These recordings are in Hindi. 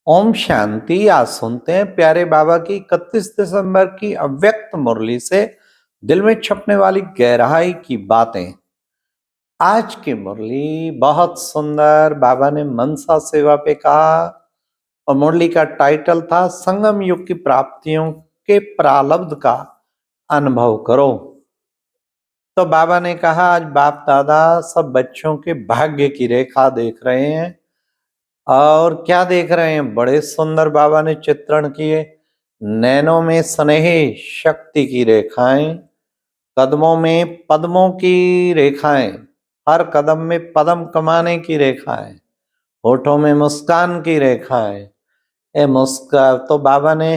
ओम शांति। आज सुनते हैं प्यारे बाबा की 31 दिसंबर की अव्यक्त मुरली से दिल में छपने वाली गहराई की बातें। आज की मुरली बहुत सुंदर। बाबा ने मनसा सेवा पे कहा और मुरली का टाइटल था संगम युग की प्राप्तियों के प्रारब्ध का अनुभव करो। तो बाबा ने कहा आज बाप दादा सब बच्चों के भाग्य की रेखा देख रहे हैं। और क्या देख रहे हैं? बड़े सुंदर बाबा ने चित्रण किए। नैनों में स्नेह शक्ति की रेखाएं, कदमों में पद्मों की रेखाएं, हर कदम में पदम कमाने की रेखाएं, होठों में मुस्कान की रेखाएं। ए मुस्कान। तो बाबा ने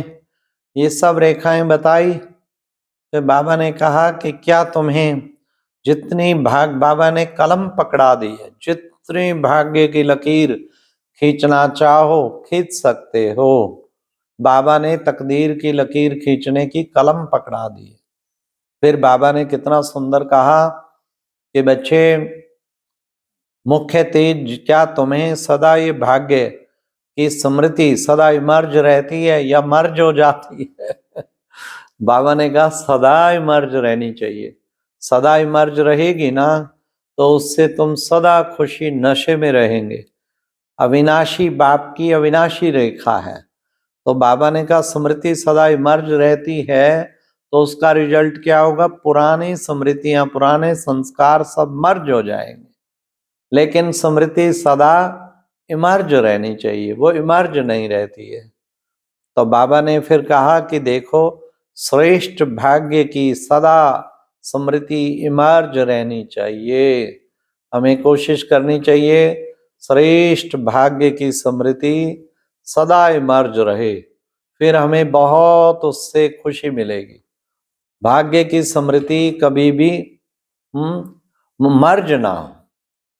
ये सब रेखाएं बताई। तो बाबा ने कहा कि क्या तुम्हें जितनी बाबा ने कलम पकड़ा दी है, जितनी भाग्य की लकीर खींचना चाहो खींच सकते हो। बाबा ने तकदीर की लकीर खींचने की कलम पकड़ा दी। फिर बाबा ने कितना सुंदर कहा कि बच्चे मुख्य तेज क्या तुम्हें सदा ये भाग्य की स्मृति सदा इमर्ज रहती है या मर्ज हो जाती है? बाबा ने कहा सदा इमर्ज रहनी चाहिए। सदा इमर्ज रहेगी ना तो उससे तुम सदा खुशी नशे में रहेंगे। अविनाशी बाप की अविनाशी रेखा है। तो बाबा ने कहा स्मृति सदा इमर्ज रहती है तो उसका रिजल्ट क्या होगा? पुरानी स्मृतियां पुराने संस्कार सब मर्ज हो जाएंगे। लेकिन स्मृति सदा इमर्ज रहनी चाहिए, वो इमर्ज नहीं रहती है। तो बाबा ने फिर कहा कि देखो श्रेष्ठ भाग्य की सदा स्मृति इमर्ज रहनी चाहिए। हमें कोशिश करनी चाहिए श्रेष्ठ भाग्य की स्मृति सदा इमर्ज रहे, फिर हमें बहुत उससे खुशी मिलेगी। भाग्य की स्मृति कभी भी मर्ज ना हो।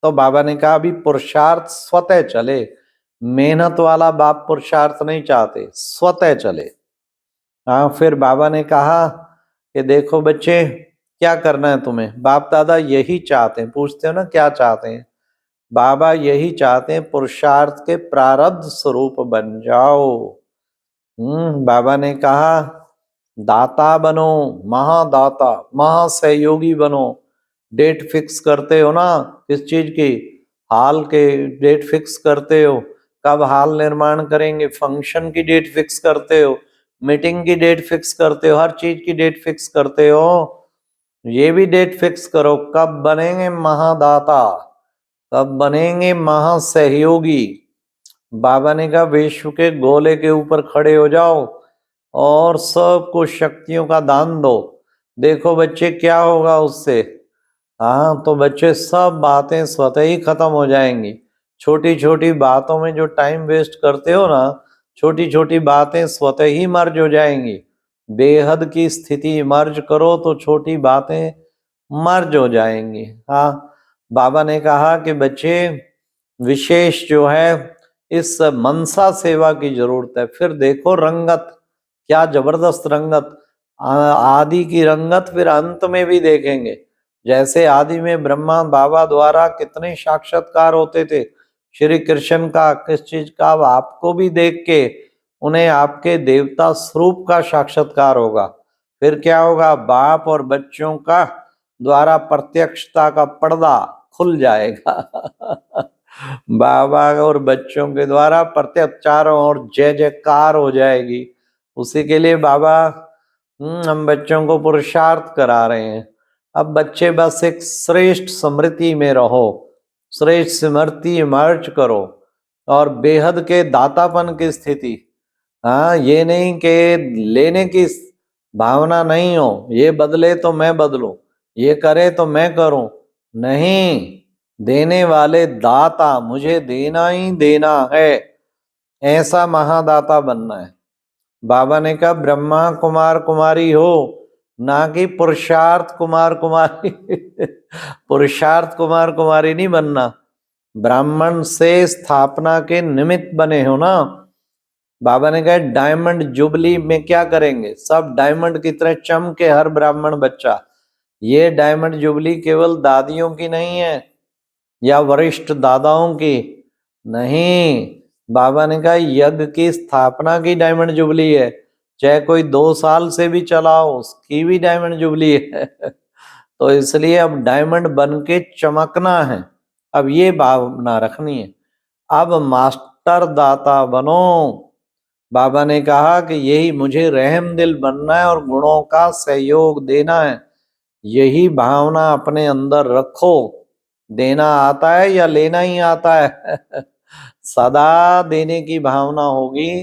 तो बाबा ने कहा अभी पुरुषार्थ स्वतः चले। मेहनत वाला बाप पुरुषार्थ नहीं चाहते, स्वतः चले। हाँ, फिर बाबा ने कहा कि देखो बच्चे क्या करना है तुम्हें? बाप दादा यही चाहते हैं। पूछते हो ना क्या चाहते हैं? बाबा यही चाहते हैं पुरुषार्थ के प्रारब्ध स्वरूप बन जाओ। बाबा ने कहा दाता बनो, महादाता, महासहयोगी बनो। डेट फिक्स करते हो ना किस चीज की? हाल के डेट फिक्स करते हो। कब हाल निर्माण करेंगे? फंक्शन की डेट फिक्स करते हो, मीटिंग की डेट फिक्स करते हो, हर चीज की डेट फिक्स करते हो। ये भी डेट फिक्स करो कब बनेंगे महादाता, कब बनेंगे महासहयोगी। बाबा ने कहा विश्व के गोले के ऊपर खड़े हो जाओ और सबको शक्तियों का दान दो। देखो बच्चे क्या होगा उससे। हाँ, तो बच्चे सब बातें स्वतः ही खत्म हो जाएंगी। छोटी छोटी बातों में जो टाइम वेस्ट करते हो ना, छोटी छोटी बातें स्वतः ही मर्ज हो जाएंगी। बेहद की स्थिति मर्ज करो तो छोटी बातें मर्ज हो जाएंगी। हाँ, बाबा ने कहा कि बच्चे विशेष जो है इस मनसा सेवा की जरूरत है। फिर देखो रंगत, क्या जबरदस्त रंगत। आदि की रंगत फिर अंत में भी देखेंगे। जैसे आदि में ब्रह्मा बाबा द्वारा कितने साक्षात्कार होते थे श्री कृष्ण का, किस चीज का? आपको भी देख के उन्हें आपके देवता स्वरूप का साक्षात्कार होगा। फिर क्या होगा? बाप और बच्चों का द्वारा प्रत्यक्षता का पर्दा खुल जाएगा। बाबा और बच्चों के द्वारा प्रत्यक्ष चारों ओर जय जयकार हो जाएगी। उसी के लिए बाबा हम बच्चों को पुरुषार्थ करा रहे हैं। अब बच्चे बस एक श्रेष्ठ स्मृति में रहो, श्रेष्ठ स्मृति इमर्ज करो और बेहद के दातापन की स्थिति। हाँ, ये नहीं कि लेने की भावना नहीं हो, ये बदले तो मैं बदलूं, ये करे तो मैं करूं। नहीं, देने वाले दाता, मुझे देना ही देना है, ऐसा महादाता बनना है। बाबा ने कहा ब्रह्मा कुमार कुमारी हो, ना कि पुरुषार्थ कुमार कुमारी। पुरुषार्थ कुमार कुमारी नहीं बनना, ब्राह्मण से स्थापना के निमित्त बने हो ना। बाबा ने कहा डायमंड जुबली में क्या करेंगे? सब डायमंड की तरह चमके हर ब्राह्मण बच्चा। ये डायमंड जुबली केवल दादियों की नहीं है या वरिष्ठ दादाओं की नहीं, बाबा ने कहा यज्ञ की स्थापना की डायमंड जुबली है, चाहे कोई 2 साल से भी चलाओ उसकी भी डायमंड जुबली है। तो इसलिए अब डायमंड बन के चमकना है, अब ये भावना रखनी है। अब मास्टर दाता बनो। बाबा ने कहा कि यही मुझे रहम दिल बनना है और गुणों का सहयोग देना है, यही भावना अपने अंदर रखो। देना आता है या लेना ही आता है? सदा देने की भावना होगी।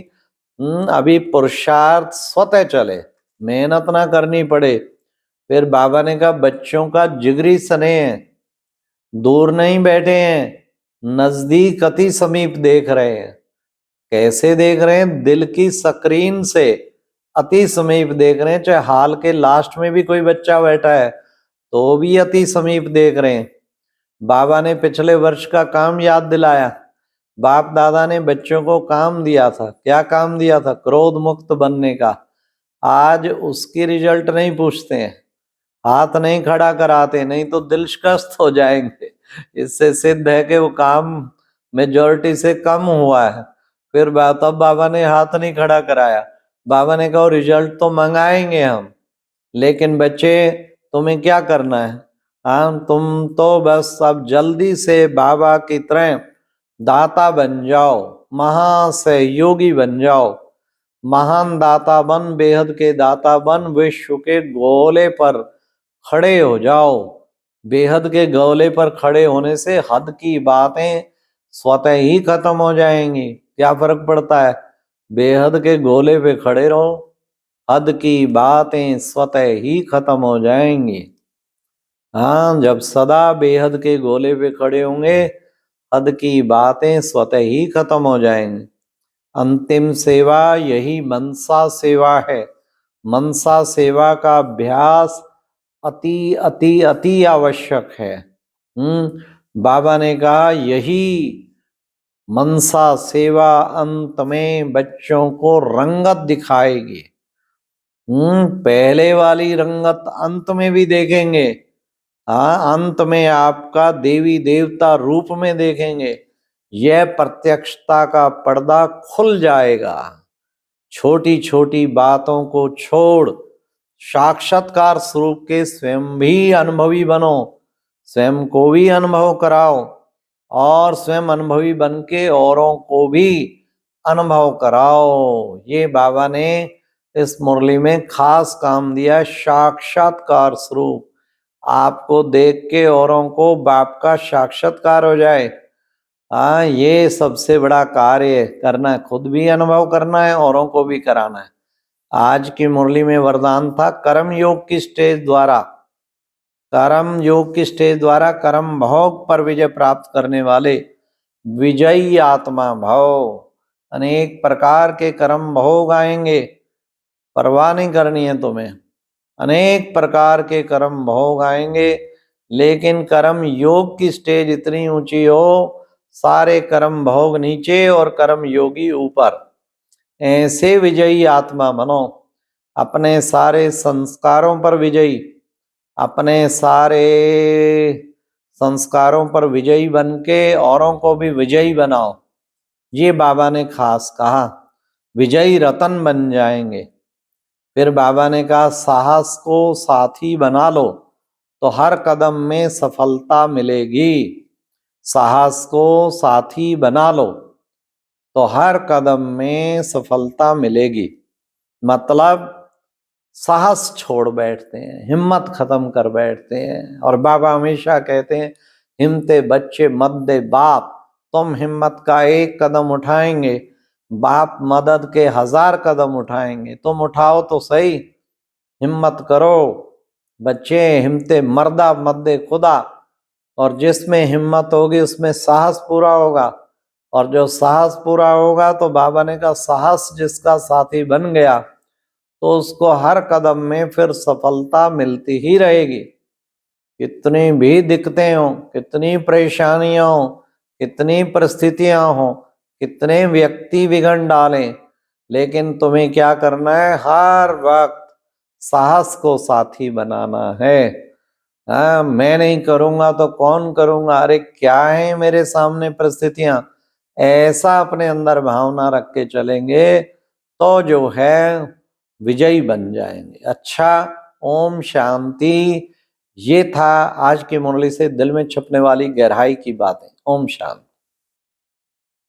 अभी पुरुषार्थ स्वतः चले, मेहनत ना करनी पड़े। फिर बाबा ने कहा बच्चों का जिगरी स्नेह है, दूर नहीं बैठे हैं, नजदीक अति समीप देख रहे हैं। कैसे देख रहे हैं? दिल की स्क्रीन से अति समीप देख रहे हैं। चाहे हाल के लास्ट में भी कोई बच्चा बैठा है तो भी अति समीप देख रहे हैं। बाबा ने पिछले वर्ष का काम याद दिलाया। बाप दादा ने बच्चों को काम दिया था। क्या काम दिया था? क्रोध मुक्त बनने का। आज उसकी रिजल्ट नहीं पूछते हैं, हाथ नहीं खड़ा कराते, नहीं तो दिलशकस्त हो जाएंगे। इससे सिद्ध है कि वो काम मेजॉरिटी से कम हुआ है। फिर तब बाबा ने हाथ नहीं खड़ा कराया। बाबा ने कहा रिजल्ट तो मंगाएंगे हम, लेकिन बच्चे तुम्हें क्या करना है? हाँ, तुम तो बस अब जल्दी से बाबा की तरह दाता बन जाओ, महासहयोगी बन जाओ। महान दाता बन, बेहद के दाता बन, विश्व के गोले पर खड़े हो जाओ। बेहद के गोले पर खड़े होने से हद की बातें स्वतः ही खत्म हो जाएंगी। क्या फर्क पड़ता है? बेहद के गोले पे खड़े रहो, हद की बातें स्वतः ही खत्म हो जाएंगी। हाँ, जब सदा बेहद के गोले पे खड़े होंगे, हद की बातें स्वतः ही खत्म हो जाएंगी। अंतिम सेवा यही मनसा सेवा है। मनसा सेवा का अभ्यास अति अति अति आवश्यक है। बाबा ने कहा यही मनसा सेवा अंत में बच्चों को रंगत दिखाएगी। पहले वाली रंगत अंत में भी देखेंगे। हाँ, अंत में आपका देवी देवता रूप में देखेंगे। यह प्रत्यक्षता का पर्दा खुल जाएगा। छोटी छोटी बातों को छोड़ साक्षात्कार स्वरूप के स्वयं भी अनुभवी बनो, स्वयं को भी अनुभव कराओ और स्वयं अनुभवी बन के औरों को भी अनुभव कराओ। ये बाबा ने इस मुरली में खास काम दिया, साक्षात्कार स्वरूप। आपको देख के औरों को बाप का साक्षात्कार हो जाए। हाँ, ये सबसे बड़ा कार्य करना है, खुद भी अनुभव करना है, औरों को भी कराना है। आज की मुरली में वरदान था कर्म योग की स्टेज द्वारा, कर्म योग की स्टेज द्वारा कर्म भोग पर विजय प्राप्त करने वाले विजयी आत्मा भव। अनेक प्रकार के कर्म भोग आएंगे, परवाह नहीं करनी है तुम्हें। अनेक प्रकार के कर्म भोग आएंगे, लेकिन कर्म योग की स्टेज इतनी ऊंची हो, सारे कर्म भोग नीचे और कर्म योगी ऊपर। ऐसे विजयी आत्मा बनो, अपने सारे संस्कारों पर विजयी, अपने सारे संस्कारों पर विजयी बन के औरों को भी विजयी बनाओ। ये बाबा ने खास कहा, विजयी रतन बन जाएंगे। फिर बाबा ने कहा साहस को साथी बना लो तो हर कदम में सफलता मिलेगी। साहस को साथी बना लो तो हर कदम में सफलता मिलेगी। मतलब साहस छोड़ बैठते हैं, हिम्मत खत्म कर बैठते हैं। और बाबा हमेशा कहते हैं हिम्मते बच्चे मत दे बाप, तुम हिम्मत का एक कदम उठाएंगे, बाप मदद के 1000 कदम उठाएंगे। तुम उठाओ तो सही, हिम्मत करो बच्चे, हिम्मते मर्दा मत दे खुदा। और जिसमें हिम्मत होगी उसमें साहस पूरा होगा, और जो साहस पूरा होगा तो बाबा ने कहा साहस जिसका साथी बन गया तो उसको हर कदम में फिर सफलता मिलती ही रहेगी। कितनी भी दिक्कतें हो, कितनी परेशानियां हो, कितनी परिस्थितियां हो, कितने व्यक्ति बिगड़ डालें, लेकिन तुम्हें क्या करना है? हर वक्त साहस को साथी बनाना है। हाँ, मैं नहीं करूंगा तो कौन करूंगा? अरे क्या है मेरे सामने परिस्थितियां, ऐसा अपने अंदर भावना रख के चलेंगे तो जो है विजयी बन जाएंगे। अच्छा, ओम शांति। ये था आज की मुरली से दिल में छपने वाली गहराई की बातें। ओम शांति।